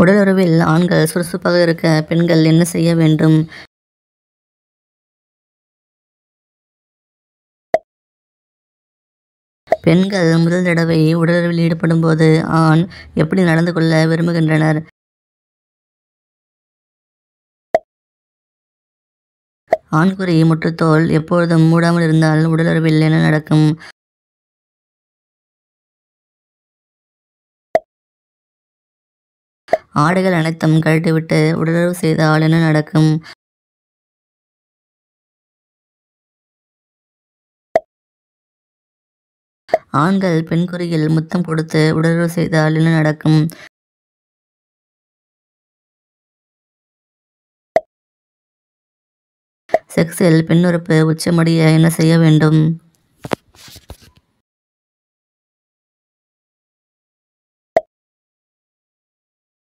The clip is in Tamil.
உடலுறவில் ஆண்கள் சுறுசுறுப்பாக இருக்க பெண்கள் என்ன செய்ய வேண்டும்? பெண்கள் முதல் தடவை உடலுறவில் ஈடுபடும்போது ஆண் எப்படி நடந்து கொள்ள விரும்புகின்றனர்? ஆண்குறி முற்றுத்தோல் எப்பொழுதும் மூடாமல் இருந்தால் உடலுறவில் என்ன நடக்கும்? ஆடைகள் அனைத்தும் கழட்டிவிட்டு உடலுறவு செய்தால் என்ன நடக்கும்? ஆண்கள் பெண்குறியில் முத்தம் கொடுத்து உடலுறவு செய்தால் என்ன நடக்கும்? செக்ஸில் பெண்ணுறுப்பு உச்சமடைய என்ன செய்ய வேண்டும்?